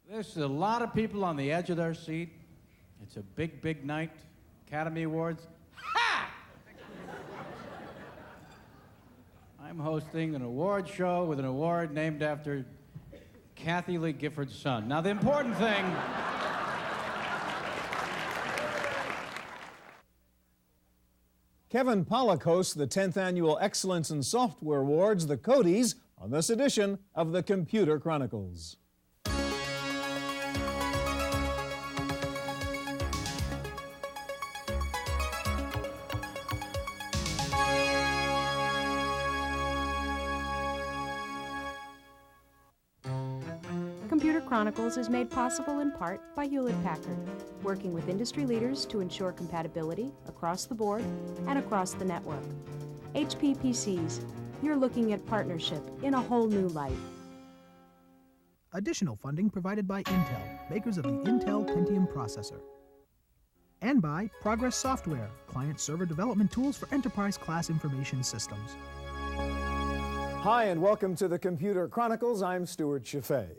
There's a lot of people on the edge of their seat. It's a big, big night. Academy Awards. Ha! I'm hosting an award show with an award named after Kathy Lee Gifford's son. Now, the important thing... Kevin Pollak hosts the 10th Annual Excellence in Software Awards, the Codies, on this edition of the Computer Chronicles. Computer Chronicles is made possible in part by Hewlett-Packard, working with industry leaders to ensure compatibility across the board and across the network. HP PCs, you're looking at partnership in a whole new light. Additional funding provided by Intel, makers of the Intel Pentium processor. And by Progress Software, client-server development tools for enterprise-class information systems. Hi, and welcome to the Computer Chronicles. I'm Stewart Cheifet.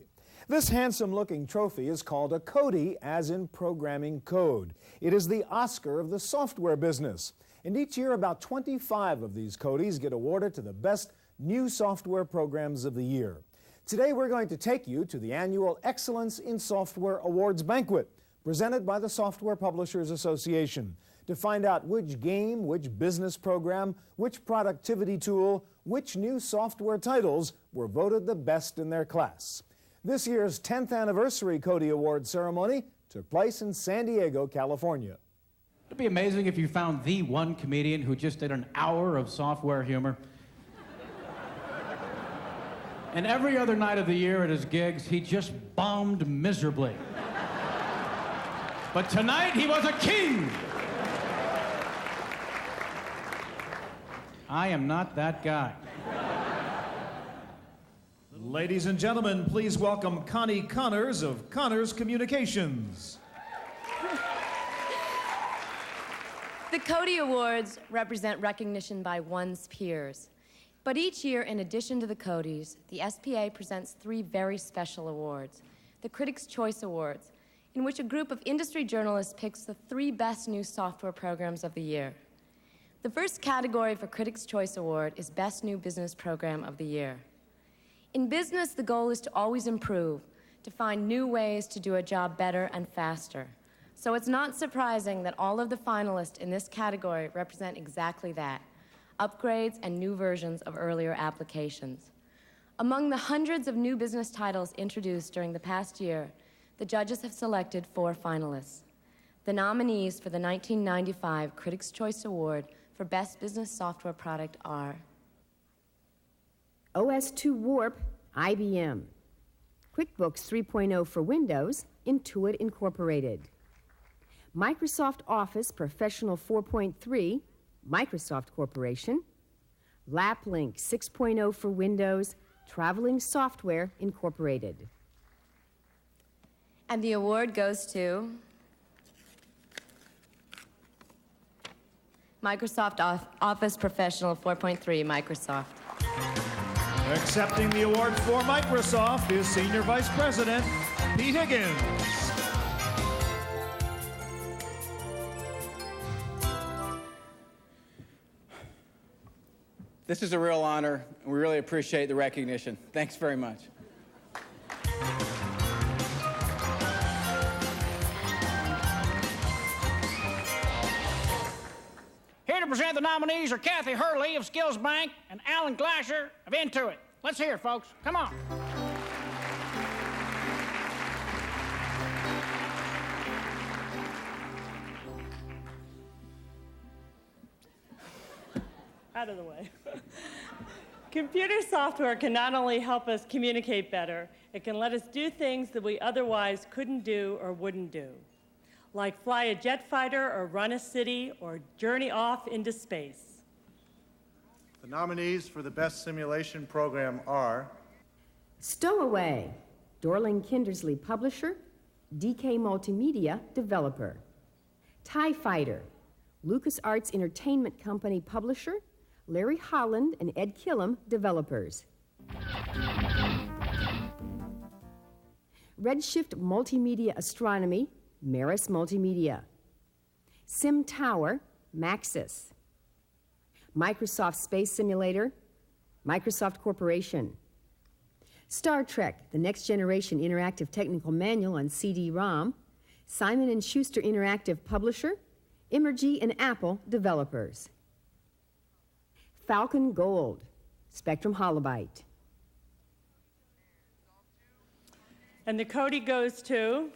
This handsome-looking trophy is called a Codie, as in programming code. It is the Oscar of the software business. And each year, about 25 of these Codies get awarded to the best new software programs of the year. Today, we're going to take you to the annual Excellence in Software Awards banquet, presented by the Software Publishers Association, to find out which game, which business program, which productivity tool, which new software titles were voted the best in their class. This year's 10th anniversary Codie Award ceremony took place in San Diego, California. It'd be amazing if you found the one comedian who just did an hour of software humor. And every other night of the year at his gigs, he just bombed miserably. But tonight, he was a king! I am not that guy. Ladies and gentlemen, please welcome Connie Connors of Connors Communications. The Codie Awards represent recognition by one's peers. But each year, in addition to the Codies, the SPA presents 3 very special awards. The Critics' Choice Awards, in which a group of industry journalists picks the 3 best new software programs of the year. The first category for Critics' Choice Award is Best New Business Program of the Year. In business, the goal is to always improve, to find new ways to do a job better and faster. So it's not surprising that all of the finalists in this category represent exactly that, upgrades and new versions of earlier applications. Among the hundreds of new business titles introduced during the past year, the judges have selected 4 finalists. The nominees for the 1995 Critics' Choice Award for Best Business Software Product are OS/2 Warp, IBM. QuickBooks 3.0 for Windows, Intuit Incorporated. Microsoft Office Professional 4.3, Microsoft Corporation. LapLink 6.0 for Windows, Traveling Software Incorporated. And the award goes to Microsoft Office Professional 4.3, Microsoft. Accepting the award for Microsoft is Senior Vice President Pete Higgins. This is a real honor, and we really appreciate the recognition. Thanks very much. Here to present the nominees are Kathy Hurley of Skills Bank and Alan Glasher of Intuit. Let's hear it, folks. Come on. Out of the way. Computer software can not only help us communicate better, it can let us do things that we otherwise couldn't do or wouldn't do, like fly a jet fighter or run a city or journey off into space. The nominees for the Best Simulation Program are Stowaway, Dorling Kindersley Publisher, DK Multimedia Developer. TIE Fighter, LucasArts Entertainment Company Publisher, Larry Holland and Ed Killam Developers. Redshift Multimedia Astronomy, Maris Multimedia. Sim Tower, Maxis. Microsoft Space Simulator, Microsoft Corporation. Star Trek, the Next Generation Interactive Technical Manual on CD-ROM, Simon & Schuster Interactive Publisher, Imergy and Apple Developers. Falcon Gold, Spectrum Holobyte. And the Codie goes to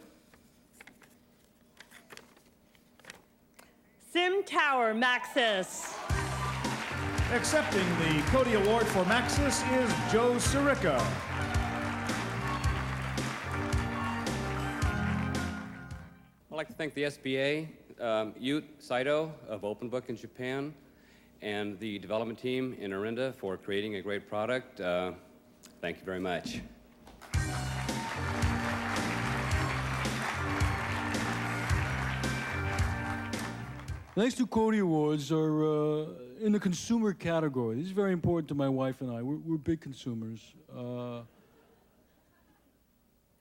Sim Tower, Maxis. Accepting the Codie Award for Maxis is Joe Sirica. I'd like to thank the SBA, Ute Saito of Open Book in Japan, and the development team in Orinda for creating a great product. Thank you very much. The next two Codie Awards are in the consumer category. This is very important to my wife and I. We're big consumers. Our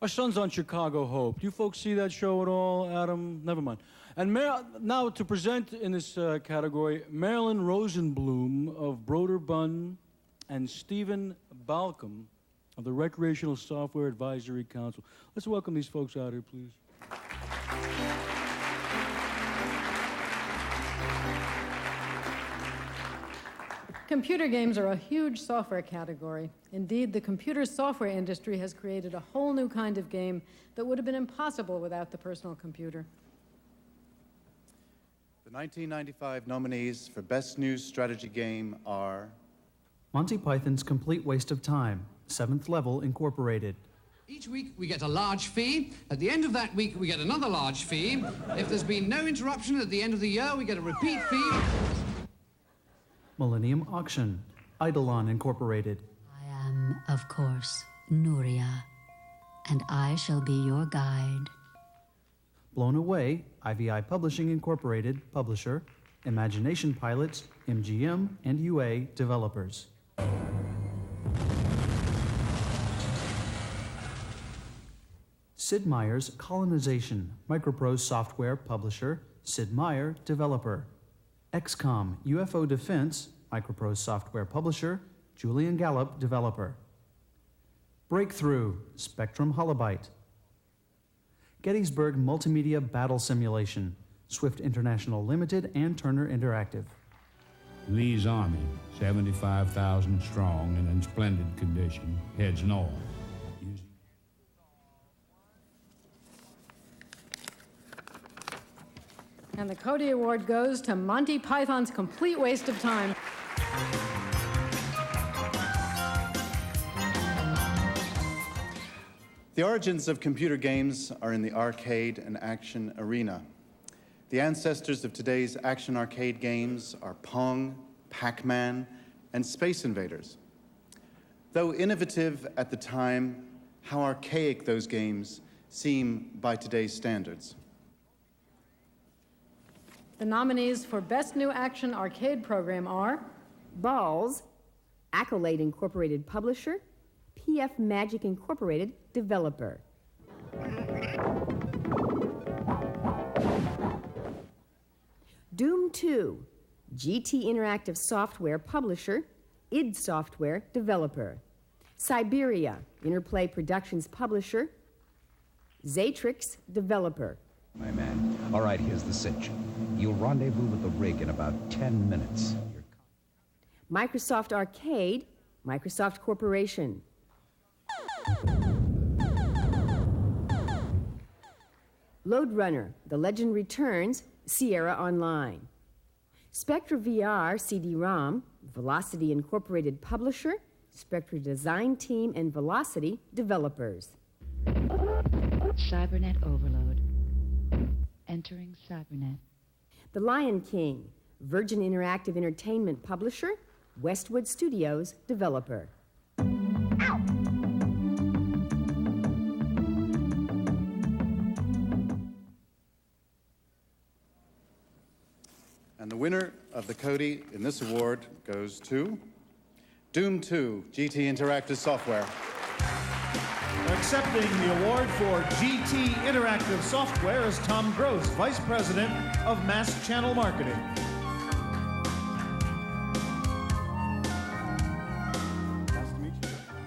son's on Chicago Hope. Do you folks see that show at all, Adam? Never mind. And now to present in this category, Marilyn Rosenblum of Broder Bunn and Stephen Balcom of the Recreational Software Advisory Council. Let's welcome these folks out here, please. Computer games are a huge software category. Indeed, the computer software industry has created a whole new kind of game that would have been impossible without the personal computer. The 1995 nominees for Best New Strategy Game are Monty Python's Complete Waste of Time, 7th Level Incorporated. Each week we get a large fee. At the end of that week we get another large fee. If there's been no interruption at the end of the year, we get a repeat fee. Millennium Auction, Eidolon Incorporated. I am, of course, Nuria, and I shall be your guide. Blown Away, IVI Publishing Incorporated, publisher, Imagination Pilots, MGM, and UA developers. Sid Meier's Colonization, Microprose Software publisher, Sid Meier developer. XCOM UFO Defense, Microprose Software publisher, Julian Gallup developer. Breakthrough, Spectrum Holobyte. Gettysburg Multimedia Battle Simulation, Swift International Limited and Turner Interactive. Lee's army, 75,000 strong and in splendid condition, heads north. And the Codie Award goes to Monty Python's Complete Waste of Time. The origins of computer games are in the arcade and action arena. The ancestors of today's action arcade games are Pong, Pac-Man, and Space Invaders. Though innovative at the time, how archaic those games seem by today's standards. The nominees for Best New Action Arcade Program are Balls, Accolade Incorporated publisher, PF Magic Incorporated developer. Doom 2, GT Interactive Software publisher, id Software developer. Siberia, Interplay Productions publisher, Zatrix developer. My man. All right, here's the cinch. You'll rendezvous with the rig in about 10 minutes. Microsoft Arcade, Microsoft Corporation. Lode Runner, The Legend Returns, Sierra Online. Spectra VR CD-ROM, Velocity Incorporated publisher, Spectra Design Team and Velocity developers. Cybernet overload. Entering Cybernet. The Lion King, Virgin Interactive Entertainment publisher, Westwood Studios developer. And the winner of the Codie in this award goes to Doom 2, GT Interactive Software. Accepting the award for GT Interactive Software is Tom Gross, Vice President of Mass Channel Marketing.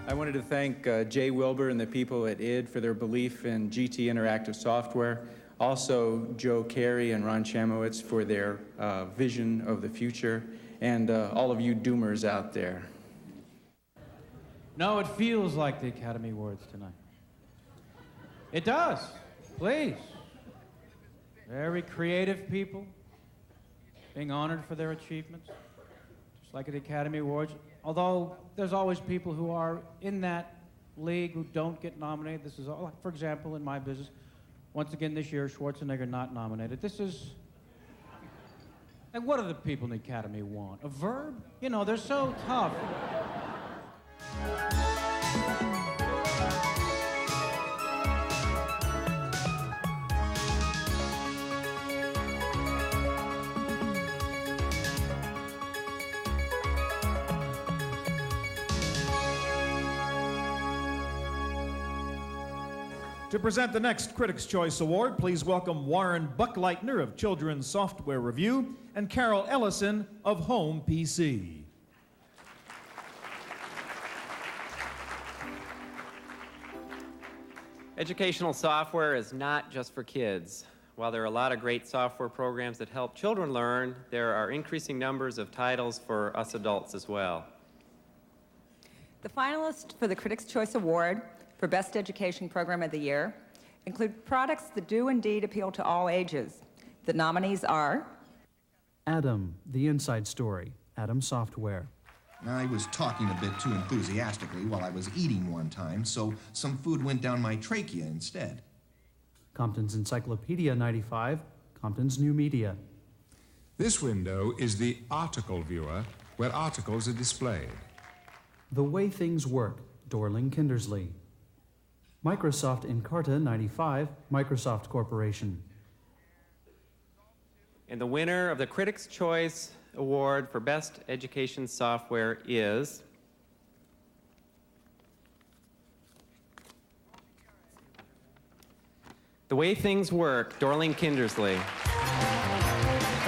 I wanted to thank Jay Wilbur and the people at ID for their belief in GT Interactive Software. Also, Joe Carey and Ron Chamowitz for their vision of the future, and all of you doomers out there. No, it feels like the Academy Awards tonight. It does. Please. Very creative people being honored for their achievements, just like at the Academy Awards. Although there's always people who are in that league who don't get nominated. This is, all, for example, in my business, once again this year, Schwarzenegger not nominated. This is, and what do the people in the Academy want? A verb? You know, they're so tough. To present the next Critics' Choice Award, please welcome Warren Buckleitner of Children's Software Review and Carol Ellison of Home PC. Educational software is not just for kids. While there are a lot of great software programs that help children learn, there are increasing numbers of titles for us adults as well. The finalists for the Critics' Choice Award for Best Education Program of the Year include products that do indeed appeal to all ages. The nominees are Adam, the Inside Story, Adam Software. I was talking a bit too enthusiastically while I was eating one time, so some food went down my trachea instead. Compton's Encyclopedia 95, Compton's New Media. This window is the article viewer, where articles are displayed. The Way Things Work, Dorling Kindersley. Microsoft Encarta 95, Microsoft Corporation. And the winner of the Critics' Choice Award for Best Education Software is The Way Things Work, Dorling Kindersley.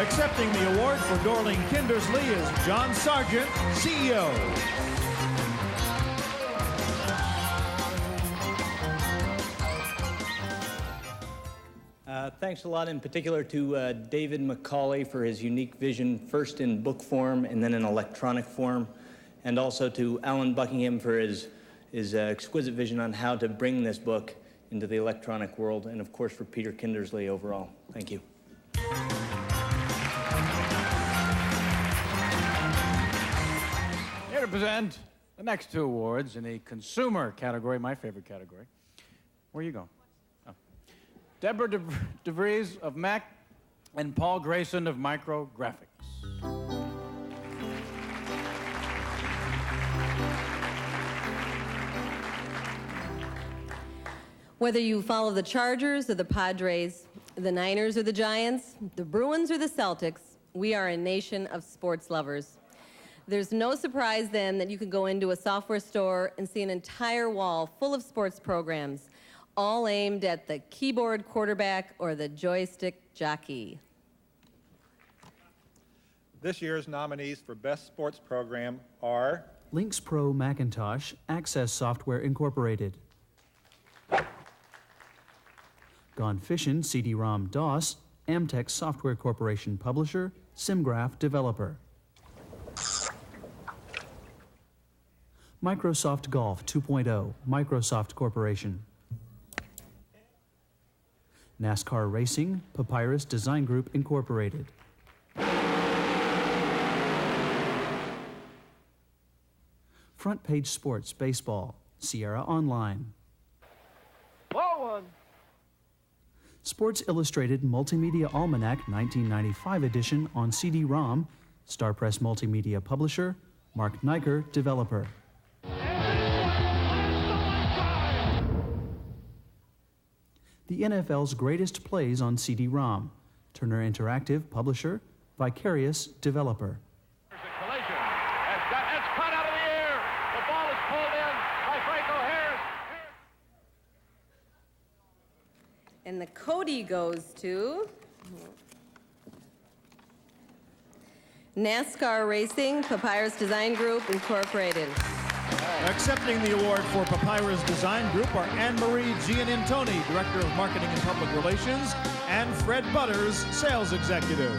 Accepting the award for Dorling Kindersley is John Sargent, CEO. Thanks a lot in particular to David McCauley for his unique vision, first in book form and then in electronic form, and also to Alan Buckingham for his exquisite vision on how to bring this book into the electronic world, and of course for Peter Kindersley overall. Thank you. Here to present the next two awards in the consumer category, my favorite category. Where are you going? Deborah deVries of Mac and Paul Grayson of Micrographics. Whether you follow the Chargers or the Padres, the Niners or the Giants, the Bruins or the Celtics, we are a nation of sports lovers. There's no surprise then that you can go into a software store and see an entire wall full of sports programs, all aimed at the keyboard quarterback or the joystick jockey. This year's nominees for Best Sports Program are Lynx Pro Macintosh, Access Software Incorporated. Gone Fishin' CD-ROM DOS, Amtech Software Corporation Publisher, SimGraph Developer. Microsoft Golf 2.0, Microsoft Corporation. NASCAR Racing, Papyrus Design Group Incorporated. Front Page Sports Baseball, Sierra Online. Ball one. Sports Illustrated Multimedia Almanac 1995 edition on CD-ROM, StarPress Multimedia Publisher, Mark Niker Developer. The NFL's Greatest Plays on CD-ROM, Turner Interactive Publisher, Vicarious Developer. Collision. It's caught out of the air. The ball is pulled in by Franco Harris. Codie goes to NASCAR Racing, Papyrus Design Group, Incorporated. Accepting the award for Papyrus Design Group are Anne-Marie Giannintoni, Director of Marketing and Public Relations, and Fred Butters, Sales Executive.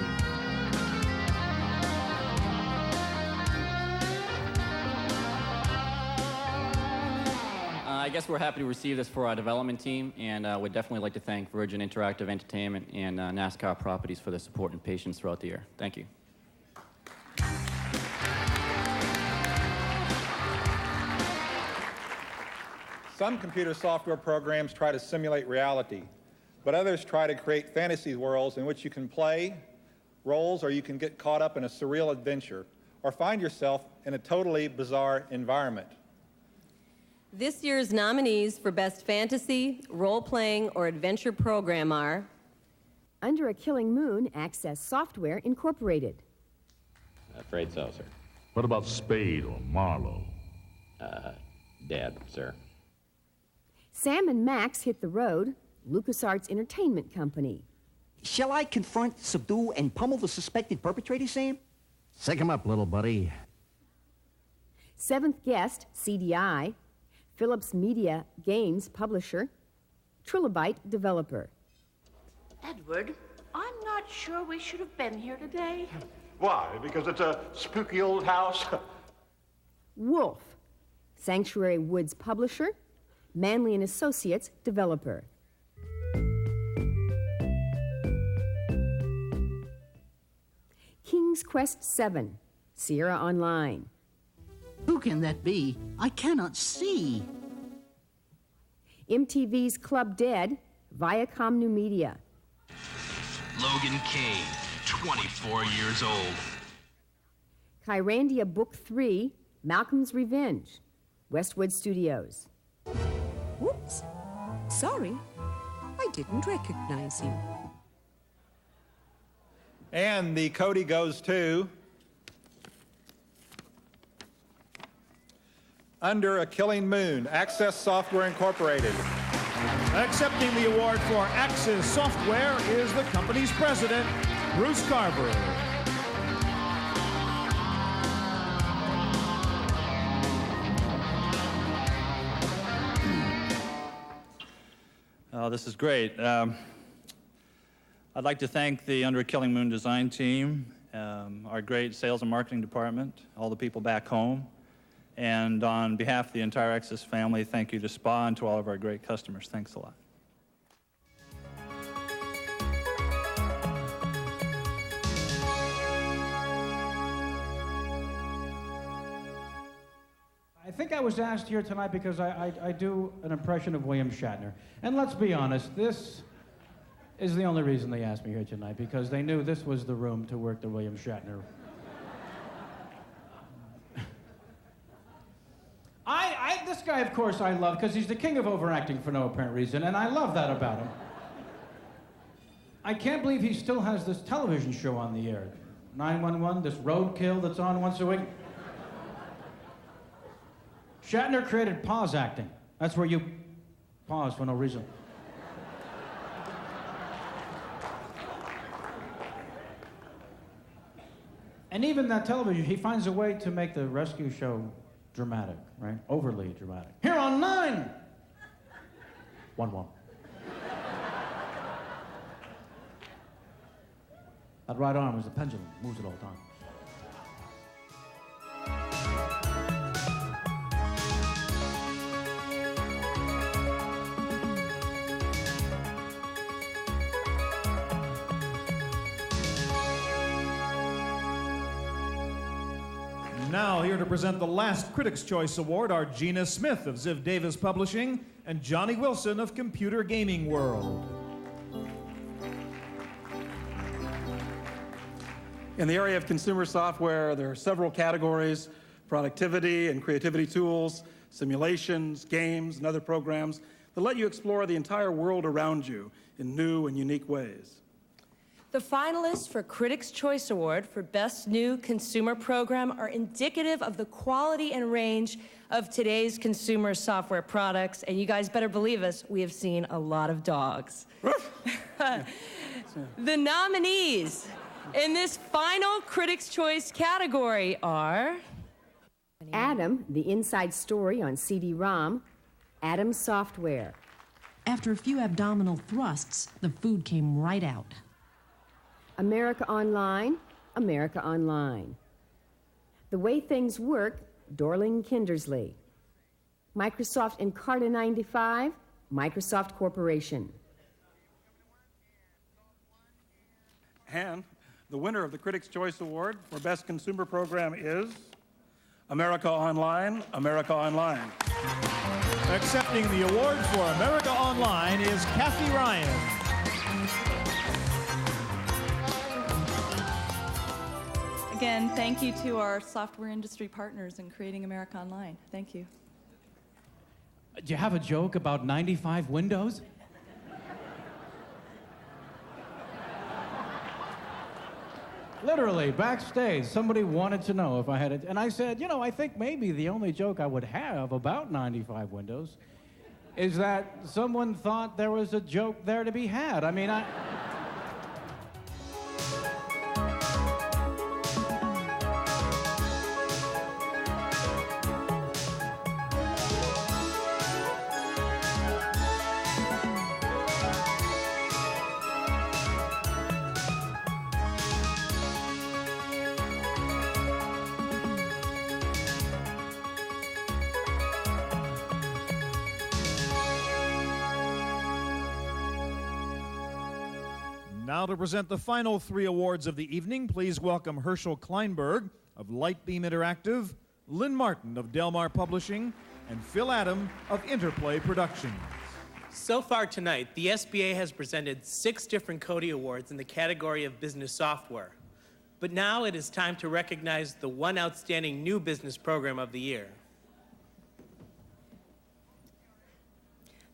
I guess we're happy to receive this for our development team, and would definitely like to thank Virgin Interactive Entertainment and NASCAR Properties for their support and patience throughout the year. Thank you. Some computer software programs try to simulate reality, but others try to create fantasy worlds in which you can play roles, or you can get caught up in a surreal adventure, or find yourself in a totally bizarre environment. This year's nominees for Best Fantasy, Role-Playing, or Adventure Program are Under a Killing Moon, Access Software, Incorporated. Afraid so, sir. What about Spade or Marlowe? Dead, sir. Sam and Max Hit the Road, LucasArts Entertainment Company. Shall I confront, subdue, and pummel the suspected perpetrator, Sam? Sick him up, little buddy. Seventh Guest, CDI. Philips Media Games Publisher. Trilobite Developer. Edward, I'm not sure we should have been here today. Why? Because it's a spooky old house? Wolf. Sanctuary Woods Publisher. Manley and Associates Developer. King's Quest 7, Sierra Online. Who can that be? I cannot see. MTV's Club Dead, Viacom New Media. Logan Kane, 24 years old. Kyrandia Book 3, Malcolm's Revenge, Westwood Studios. Whoops. Sorry, I didn't recognize you. And the Codie goes to Under a Killing Moon, Access Software Incorporated. Accepting the award for Axis Software is the company's president, Bruce Carver. Oh, this is great. I'd like to thank the Under a Killing Moon design team, our great sales and marketing department, all the people back home, and on behalf of the entire Axis family, thank you to SPA and to all of our great customers. Thanks a lot. I think I was asked here tonight because I do an impression of William Shatner. And let's be honest, this is the only reason they asked me here tonight, because they knew this was the room to work the William Shatner. This guy, of course, I love, because he's the king of overacting for no apparent reason, and I love that about him. I can't believe he still has this television show on the air. 911, this roadkill that's on once a week. Shatner created pause acting. That's where you pause for no reason. And even that television, he finds a way to make the rescue show dramatic, right? Overly dramatic. Here on 9! 1-1. That right arm is the pendulum, moves it all the time. Now here to present the last Critics' Choice Award are Gina Smith of Ziv Davis Publishing and Johnny Wilson of Computer Gaming World. In the area of consumer software, there are several categories: productivity and creativity tools, simulations, games, and other programs that let you explore the entire world around you in new and unique ways. The finalists for Critics' Choice Award for Best New Consumer Program are indicative of the quality and range of today's consumer software products, and you guys better believe us, we have seen a lot of dogs. The nominees in this final Critics' Choice category are Adam, the inside story on CD-ROM, Adam Software. After a few abdominal thrusts, the food came right out. America Online, America Online. The Way Things Work, Dorling Kindersley. Microsoft Encarta 95, Microsoft Corporation. And the winner of the Critics' Choice Award for Best Consumer Program is America Online, America Online. Accepting the award for America Online is Kathy Ryan. Again, thank you to our software industry partners in creating America Online. Thank you. Do you have a joke about 95 windows? Literally, backstage, somebody wanted to know if I had it. And I said, you know, I think maybe the only joke I would have about 95 windows is that someone thought there was a joke there to be had. I mean, Now to present the final 3 awards of the evening, please welcome Herschel Kleinberg of Lightbeam Interactive, Lynn Martin of Delmar Publishing, and Phil Adam of Interplay Productions. So far tonight, the SBA has presented 6 different Codie Awards in the category of business software. But now it is time to recognize the one outstanding new business program of the year.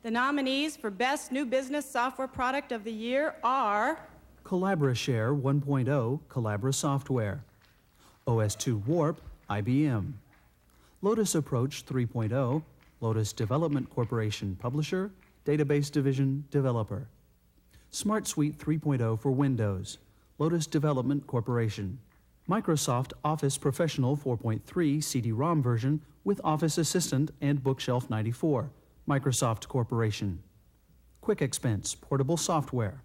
The nominees for Best New Business Software Product of the Year are CollaboraShare 1.0 Collabora Software, OS2 Warp IBM, Lotus Approach 3.0 Lotus Development Corporation Publisher, Database Division Developer, Smart Suite 3.0 for Windows, Lotus Development Corporation, Microsoft Office Professional 4.3 CD-ROM version with Office Assistant and Bookshelf 94, Microsoft Corporation. Quick Expense Portable Software.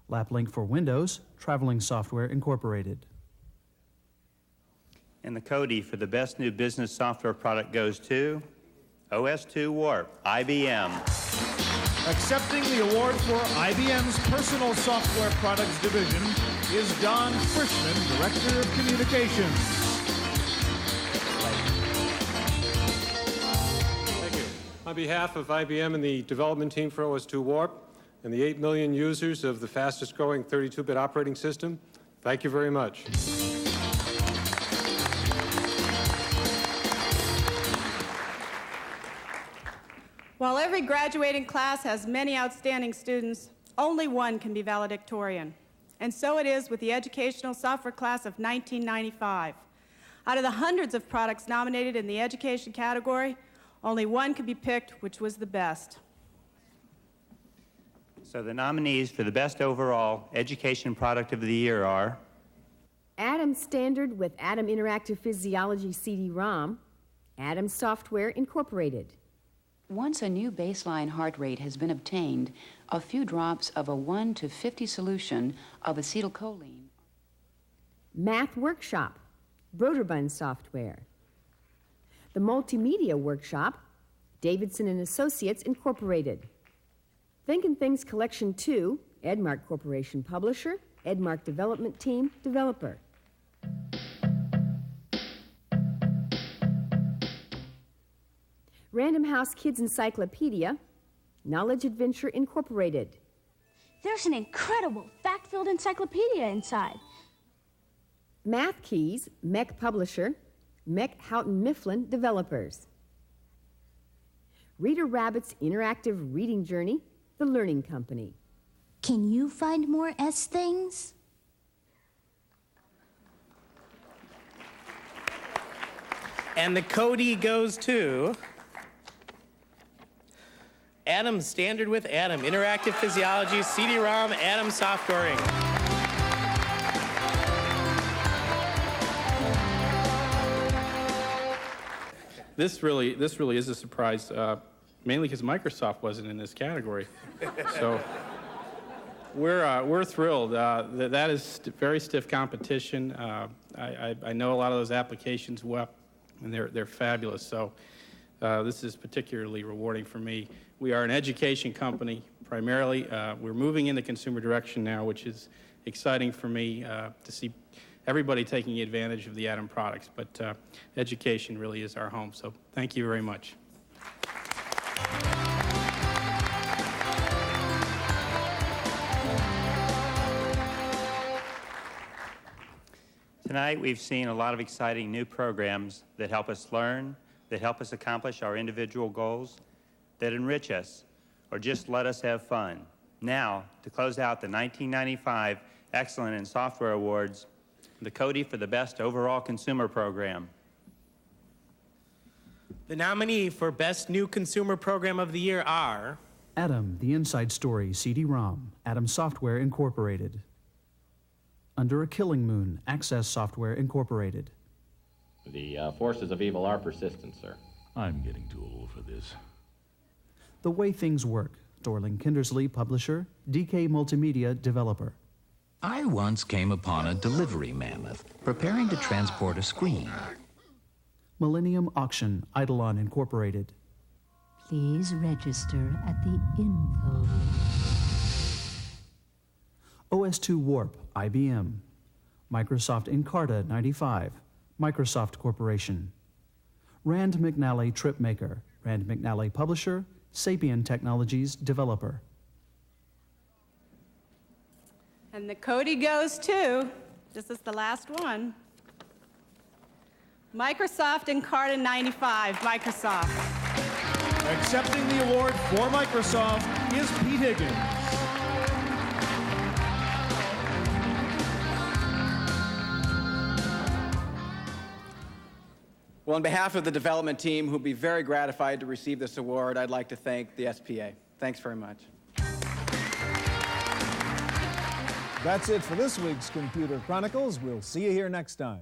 LapLink for Windows, Traveling Software Incorporated. And the Codie for the Best New Business Software Product goes to OS2 Warp, IBM. Accepting the award for IBM's Personal Software Products Division is Don Frischman, Director of Communications. On behalf of IBM and the development team for OS2 Warp and the 8 million users of the fastest growing 32-bit operating system, thank you very much. While every graduating class has many outstanding students, only one can be valedictorian. And so it is with the educational software class of 1995. Out of the hundreds of products nominated in the education category, only one could be picked, which was the best. So the nominees for the Best Overall Education Product of the Year are Adam Standard with Adam Interactive Physiology CD-ROM, Adam Software Incorporated. Once a new baseline heart rate has been obtained, a few drops of a 1 to 50 solution of acetylcholine. Math Workshop, Broderbund Software. The Multimedia Workshop, Davidson & Associates Incorporated. Thinkin' Things Collection 2, Edmark Corporation Publisher, Edmark Development Team Developer. Random House Kids Encyclopedia, Knowledge Adventure Incorporated. There's an incredible fact-filled encyclopedia inside. Math Keys, Mech Publisher, Mech Houghton Mifflin Developers. Reader Rabbit's Interactive Reading Journey, The Learning Company. Can you find more S things? And the Codie goes to Atom Standard with Atom, Interactive Physiology, CD-ROM, Atom Software Inc. This really is a surprise, mainly because Microsoft wasn't in this category. So we're thrilled. That is very stiff competition. I know a lot of those applications well, and they're fabulous. So this is particularly rewarding for me. We are an education company primarily. We're moving in the consumer direction now, which is exciting for me to see everybody taking advantage of the Atom products, but education really is our home, so thank you very much. Tonight we've seen a lot of exciting new programs that help us learn, that help us accomplish our individual goals, that enrich us, or just let us have fun. Now, to close out the 1995 Excellent in Software Awards, the Codie for the Best Overall Consumer Program. The nominee for Best New Consumer Program of the Year are Atom, the Inside Story, CD-ROM, Atom Software Incorporated. Under a Killing Moon, Access Software Incorporated. The forces of evil are persistent, sir. I'm getting too old for this. The Way Things Work, Dorling Kindersley, publisher, DK Multimedia, developer. I once came upon a delivery mammoth preparing to transport a screen. Millennium Auction, Eidolon Incorporated. Please register at the info. OS2 Warp, IBM. Microsoft Encarta 95, Microsoft Corporation. Rand McNally Tripmaker, Rand McNally publisher, Sapien Technologies developer. And the Codie goes to, this is the last one, Microsoft Encarta 95, Microsoft. Accepting the award for Microsoft is Pete Higgins. Well, on behalf of the development team, who'll be very gratified to receive this award, I'd like to thank the SPA. Thanks very much. That's it for this week's Computer Chronicles. We'll see you here next time.